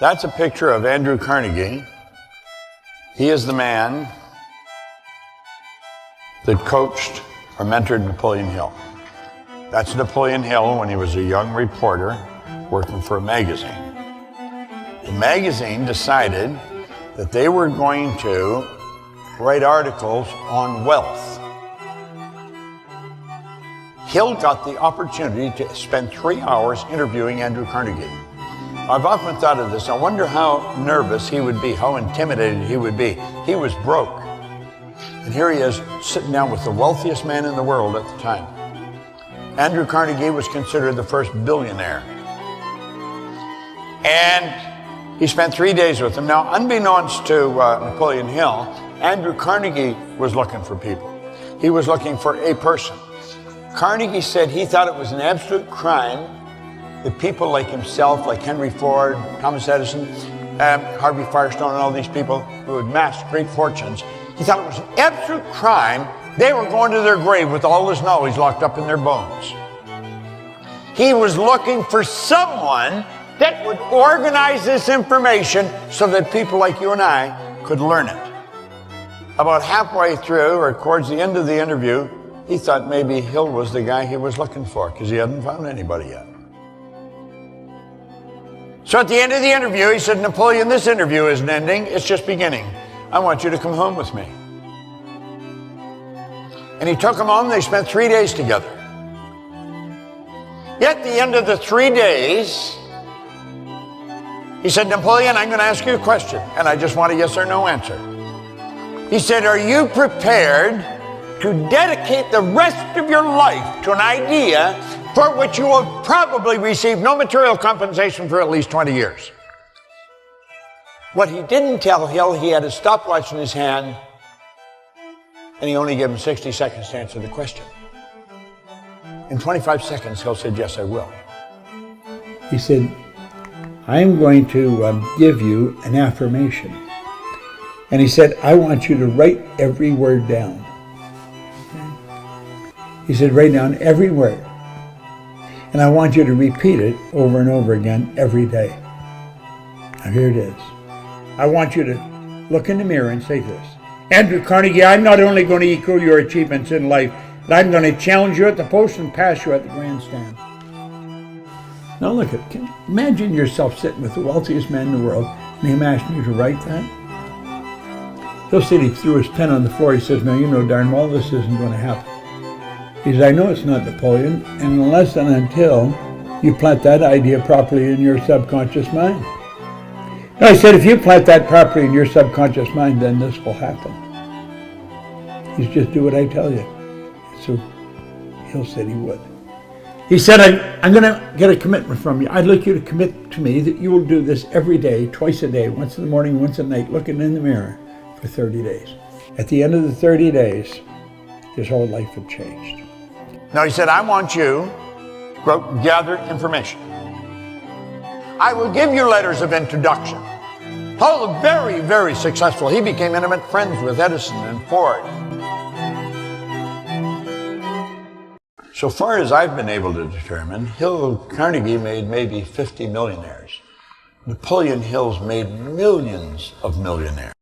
That's a picture of Andrew Carnegie. He is the man that coached or mentored Napoleon Hill. That's Napoleon Hill when he was a young reporter working for a magazine. The magazine decided that they were going to write articles on wealth. Hill got the opportunity to spend 3 hours interviewing Andrew Carnegie. I've often thought of this. I wonder how nervous he would be, how intimidated he would be. He was broke. And here he is sitting down with the wealthiest man in the world at the time. Andrew Carnegie was considered the first billionaire. And he spent 3 days with him. Now, unbeknownst to Napoleon Hill, Andrew Carnegie was looking for people. He was looking for a person. Carnegie said he thought it was an absolute crime that people like himself, like Henry Ford, Thomas Edison, Harvey Firestone, and all these people who had amassed great fortunes, he thought it was an absolute crime they were going to their grave with all this knowledge locked up in their bones. He was looking for someone that would organize this information so that people like you and I could learn it. About halfway through, or towards the end of the interview, he thought maybe Hill was the guy he was looking for because he hadn't found anybody yet. So at the end of the interview, he said, Napoleon, this interview isn't ending, it's just beginning. I want you to come home with me. And he took him home, they spent 3 days together. Yet at the end of the 3 days, he said, Napoleon, I'm going to ask you a question, and I just want a yes or no answer. He said, are you prepared to dedicate the rest of your life to an idea for which you will probably receive no material compensation for at least 20 years? What he didn't tell Hill, he had a stopwatch in his hand, and he only gave him 60 seconds to answer the question. In 25 seconds, Hill said, yes, I will. He said, I'm going to give you an affirmation. And he said, I want you to write every word down. He said, write down every word. And I want you to repeat it over and over again every day. Now here it is. I want you to look in the mirror and say this. Andrew Carnegie, I'm not only going to equal your achievements in life, but I'm going to challenge you at the post and pass you at the grandstand. Now look at, imagine yourself sitting with the wealthiest man in the world, and him asking you to write that. He'll say he threw his pen on the floor. He says, now you know darn well this isn't going to happen. He says, I know it's not Napoleon, and unless and until you plant that idea properly in your subconscious mind. No, I said, if you plant that properly in your subconscious mind, then this will happen. He said, just do what I tell you. So Hill said he would. He said, I'm going to get a commitment from you. I'd like you to commit to me that you will do this every day, twice a day, once in the morning, once at night, looking in the mirror for 30 days. At the end of the 30 days, his whole life had changed. Now he said, I want you to go gather information. I will give you letters of introduction. All very, very successful. He became intimate friends with Edison and Ford. So far as I've been able to determine, Carnegie made maybe 50 millionaires. Napoleon Hill's made millions of millionaires.